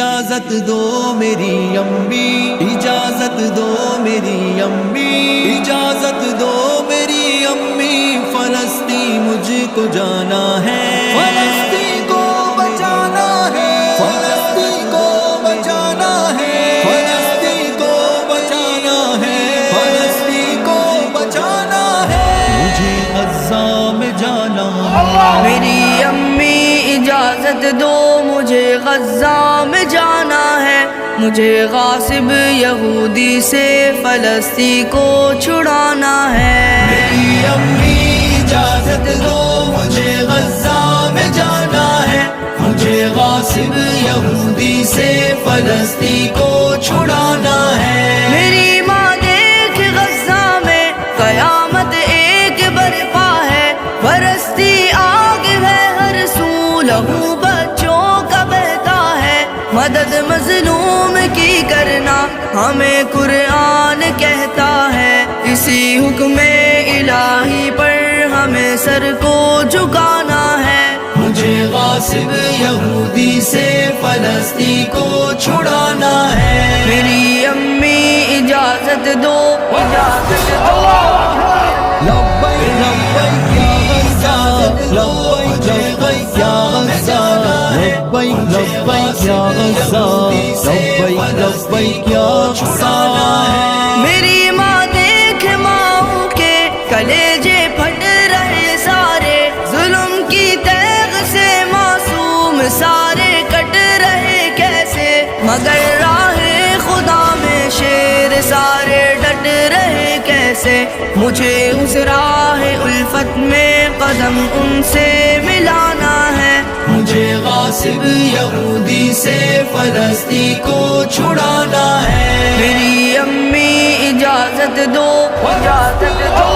اجازت دو میری امی، اجازت دو میری امی، اجازت دو میری امی، فلسطین مجھ کو جانا ہے، فلسطین کو بچانا ہے، فلسطین کو بچانا ہے، فلسطین کو بچانا ہے، فلسطین کو بچانا ہے، مجھے غزہ میں جانا ہے۔ میری امی اجازت دو مجھے غزہ میں جانا ہے، مجھے غاصب یہودی سے فلسطین کو چھڑانا ہے۔ میری امی اجازت دو مجھے غزہ میں جانا ہے، مجھے غاصب یہودی سے فلسطین کو چھڑانا ہے۔ میری ماں دیکھ غزہ میں قیامت ایک برپا ہے، برستی آگ ہے ہر سو، لہو بچوں کا بہتا ہے، مدد مظلوم کی کرنا ہمیں قرآن کہتا ہے، اسی حکم الہی پر ہمیں سر کو جھکانا ہے۔ مجھے غاصب یہودی سے فلسطین کو چھڑانا ہے۔ میری امی اجازت دو، اجازت دو۔ لبیک لبیک یا غزہ، لبیک لبیک یا غزہ، لبیک لبیک یا غزہ، لبیک لبیک یا غزہ۔ میری ماں دیکھ ماؤں کے کلیجے پھٹ رہے سارے، ظلم کی تیغ سے معصوم سارے کٹ رہے کیسے، مگر راہ خدا میں شیر سارے ڈٹ رہے کیسے، مجھے اس راہ الفت میں قدم ان سے ملانا ہے۔ مجھے غاصب یہودی سے فلسطین کو چھڑانا ہے۔ میری امی اجازت دو، اجازت دو۔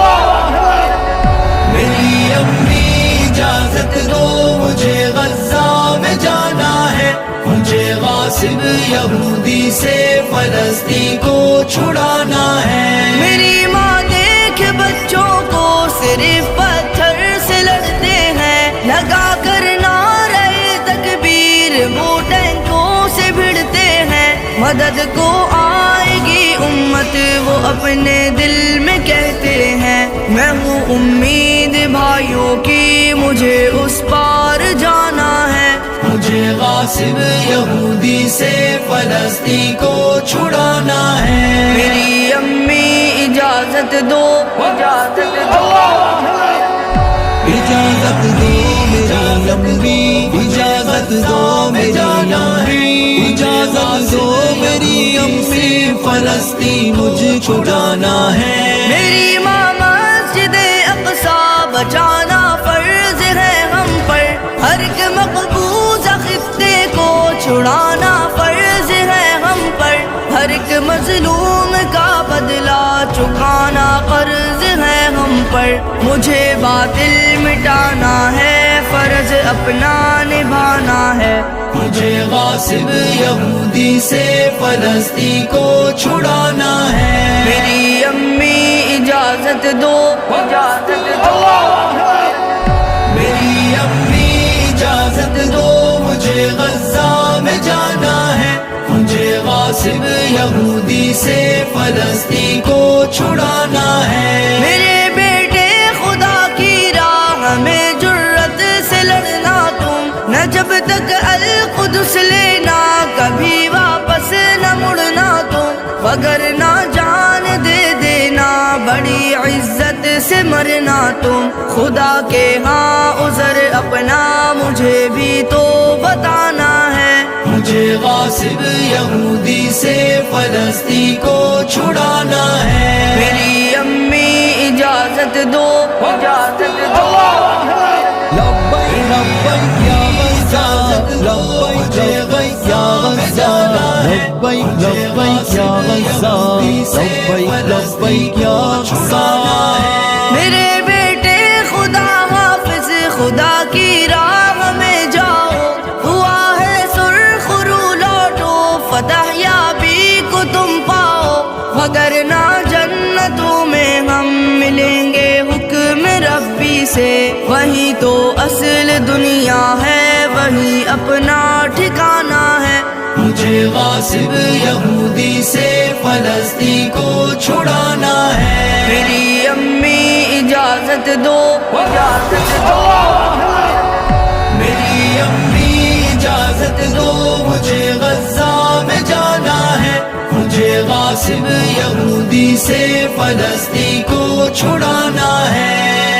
میری امی اجازت دو مجھے غزہ میں جانا ہے، مجھے غاصب یہودی سے فلسطین کو چھڑانا ہے۔ میری ماں دیکھ بچوں کو صرف پتھر سے لڑتے ہیں، لگا کر نعرہ تکبیر وہ ٹینکوں سے بھڑتے ہیں، مدد کو آئے گی امت وہ اپنے دل میں کہتے ہیں، میں ہوں امید بھائیوں کی مجھے اس پار جانا ہے۔ مجھے غاصب یہودی سے فلسطین کو چھڑانا ہے۔ میری امی اجازت دو، اجازت دو۔ اجازت دو میری امی، اجازت دو میری امی، اجازت دو میری امی، فلسطین مجھ کو جانا ہے۔ میری ماں مسجد اقصی بچانا فرض ہے ہم پر، ہر ایک مقبوضہ خطے کو چھڑانا فرض ہے ہم پر، ہر ایک مظلوم کا بدلہ چکانا قرض ہے ہم پر، مجھے باطل مٹانا ہے، فرض اپنا نبھانا ہے۔ مجھے غاصب یہودی سے فلسطین کو چھڑانا ہے۔ میری امی اجازت دو، اجازت دو۔ میری امی اجازت دو مجھے غزہ میں جانا ہے، مجھے غاصب یہودی سے فلسطین کو چھڑانا ہے۔ میرے بیٹے خدا کی راہ میں جرت سے لڑنا تم، نہ جب تک القدس لینا کبھی واپس نہ مڑنا تم، وگرنہ جان دے دینا بڑی عزت سے مرنا تم، خدا کے ہاں عذر اپنا مجھے بھی تو بتانا ہے۔ مجھے غاصب یہودی سے فلسطین کو چھڑانا ہے۔ میری امی اجازت دو، اجازت دو۔ لبیک لبیک یا غزہ، لبیک لبیک یا غزہ، لبیک لبیک یا غزہ، لبیک لبیک یا غزہ۔ میرے بیٹے خدا حافظ خدا کی راہ میں جاؤ، ہوا ہے سرخ رو لوٹو، فتح یابی کو تم پاؤ، وگرنہ جنتوں میں ہم ملیں گے حکم ربی سے، وہی تو اصل دنیا ہے، وہی اپنا ٹھکانہ ہے۔ مجھے غاصب یہودی سے فلسطین کو چھڑانا ہے۔ میری امی اجازت دو، اجازت دو، میری امی اجازت دو، مجھے غزہ میں جانا ہے، مجھے غاصب یہودی سے فلسطین کو چھڑانا ہے۔